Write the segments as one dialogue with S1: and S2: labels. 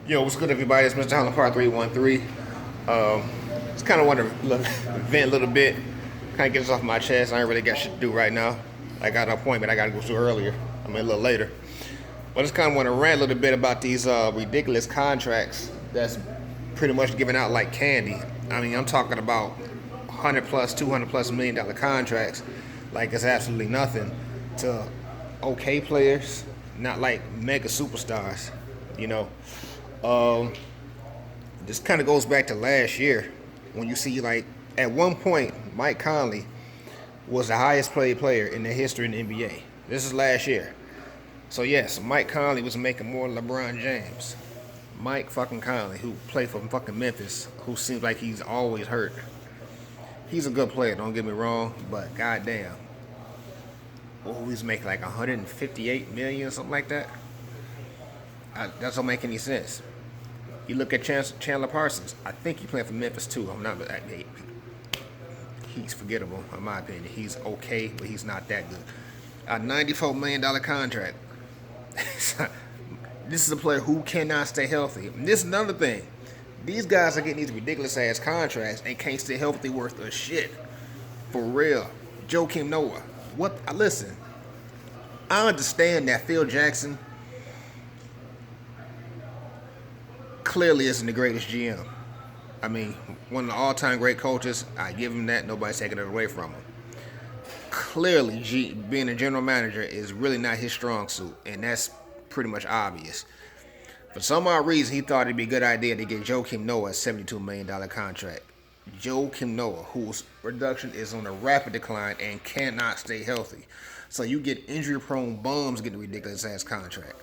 S1: Yo, what's good, everybody? It's Mr. Holland Part 313. Just kind of want to vent a little bit, kind of get this off my chest. I ain't really got shit to do right now. I got an appointment I got to go to earlier. I mean, a little later. But I just kind of want to rant a little bit about these ridiculous contracts that's pretty much given out like candy. I mean, I'm talking about 100 plus, 200 plus $1 million contracts like it's absolutely nothing to okay players, not like mega superstars, you know. This kind of goes back to last year when you see, like, at one point Mike Conley was the highest paid player in the history in the NBA. This is last year. So yes, Mike Conley was making more than LeBron James. Mike fucking Conley, who played for fucking Memphis, who seems like he's always hurt. He's a good player, don't get me wrong, but goddamn. Oh, he's making like 158 million or something like that. That don't make any sense. You look at Chandler Parsons. I think he playing for Memphis too. I'm not. He's forgettable in my opinion. He's okay, but he's not that good. A $94 million contract. This is a player who cannot stay healthy. And this is another thing. These guys are getting these ridiculous ass contracts and can't stay healthy worth a shit. For real. Joakim Noah. What? Listen. I understand that Phil Jackson clearly isn't the greatest GM. I mean, one of the all-time great coaches. I give him that. Nobody's taking it away from him. Clearly, being a general manager is really not his strong suit, and that's pretty much obvious. For some odd reason, he thought it'd be a good idea to get Joakim Noah a $72 million contract. Joakim Noah, whose production is on a rapid decline and cannot stay healthy. So you get injury-prone bums getting a ridiculous-ass contract.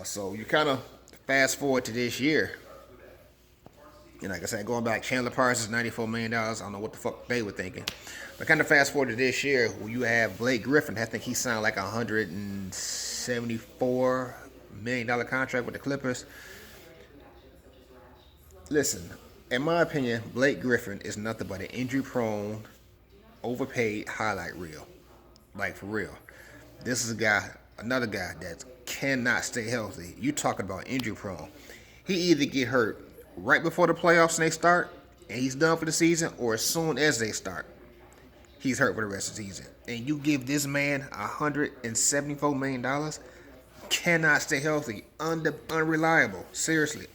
S1: So you kind of fast forward to this year. And like I said, going back, Chandler Parsons, $94 million. I don't know what the fuck they were thinking. But kind of fast forward to this year, where you have Blake Griffin. I think he signed like a $174 million contract with the Clippers. Listen, in my opinion, Blake Griffin is nothing but an injury-prone, overpaid highlight reel. Like, for real. This is another guy that cannot stay healthy. You talking about injury-prone. He either get hurt right before the playoffs and they start, and he's done for the season, or as soon as they start, he's hurt for the rest of the season. And you give this man $174 million, cannot stay healthy, unreliable. Seriously,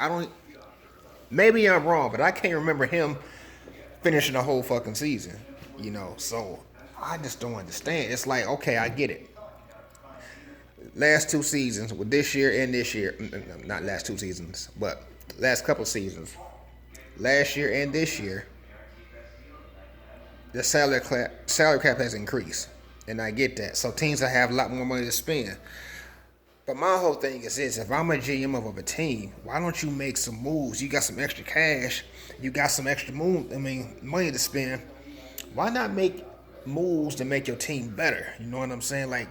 S1: maybe I'm wrong, but I can't remember him finishing the whole fucking season, you know, so I just don't understand. It's like, okay, I get it. Last two seasons, with this year and this year, not last two seasons, but last couple seasons, last year and this year, the salary cap has increased, and I get that. So teams will have a lot more money to spend. But my whole thing is this: if I'm a GM of a team, why don't you make some moves? You got some extra cash, you got some extra money to spend. Why not make moves to make your team better? You know what I'm saying? Like,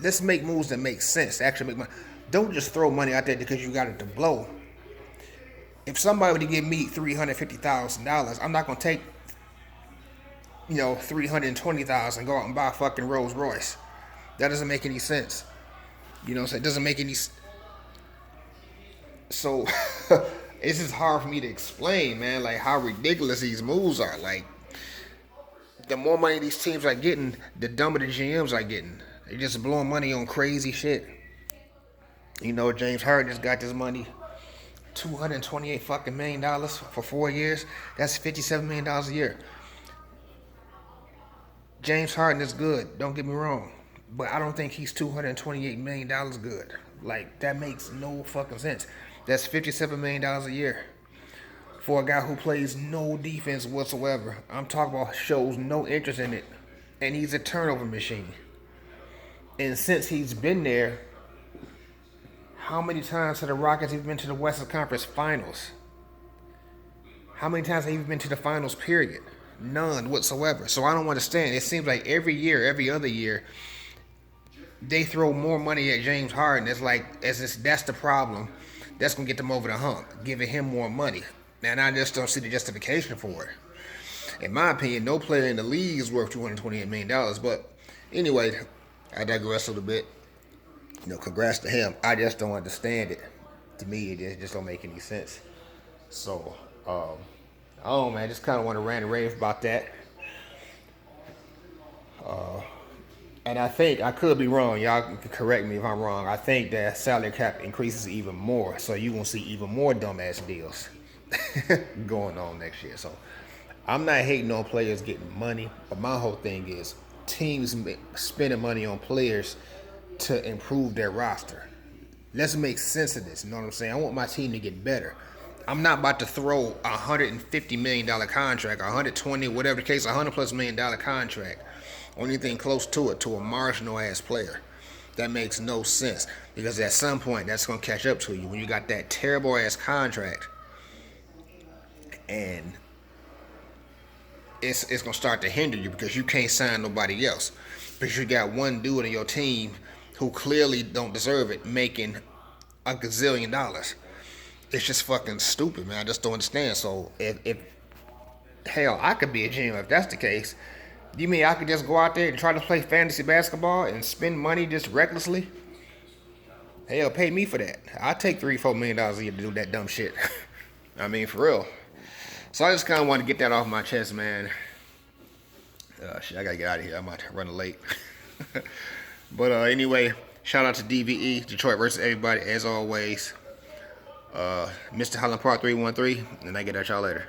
S1: let's make moves that make sense. Actually make money. Don't just throw money out there because you got it to blow. If somebody were to give me $350,000, I'm not gonna take, $320,000 and go out and buy a fucking Rolls Royce. That doesn't make any sense. You know what I'm saying? It doesn't make any. So it's just hard for me to explain, man. Like, how ridiculous these moves are. Like, the more money these teams are getting, the dumber the GMs are getting. They just blowing money on crazy shit. You know, James Harden just got this money, $228 fucking million for 4 years. That's $57 million a year. James Harden is good, don't get me wrong, but I don't think he's $228 million good. Like, that makes no fucking sense. That's $57 million a year for a guy who plays no defense whatsoever. I'm talking about shows no interest in it, and he's a turnover machine. And since he's been there, how many times have the Rockets even been to the Western Conference Finals? How many times have they even been to the finals, period? None whatsoever. So I don't understand. It seems like every year, every other year, they throw more money at James Harden. It's like, that's the problem. That's going to get them over the hump, giving him more money. And I just don't see the justification for it. In my opinion, no player in the league is worth $228 million. But anyway, I digress a little bit. Congrats to him. I just don't understand it. To me, it just don't make any sense. So, oh man, just kind of want to rant and rave about that. And I think I could be wrong. Y'all can correct me if I'm wrong. I think that salary cap increases even more, so you're gonna see even more dumbass deals going on next year. So I'm not hating on players getting money, but my whole thing is teams spending money on players to improve their roster. Let's make sense of this. You know what I'm saying? I want my team to get better. I'm not about to throw $150 million contract, 120, whatever the case, $100+ million contract, or anything close to it, to a marginal ass player. That makes no sense, because at some point that's gonna catch up to you when you got that terrible ass contract, and it's gonna start to hinder you because you can't sign nobody else, because you got one dude on your team who clearly don't deserve it making a gazillion dollars. It's just fucking stupid, man. I just don't understand. So if hell, I could be a GM if that's the case. You mean I could just go out there and try to play fantasy basketball and spend money just recklessly? Hell, pay me for that. I'll take $3-4 million a year to do that dumb shit. I mean, for real. So I just kind of want to get that off my chest, man. Shit, I gotta get out of here. I might run late. But anyway, shout out to DVE, Detroit versus everybody, as always. Mr. Holland Part 313, and I get at y'all later.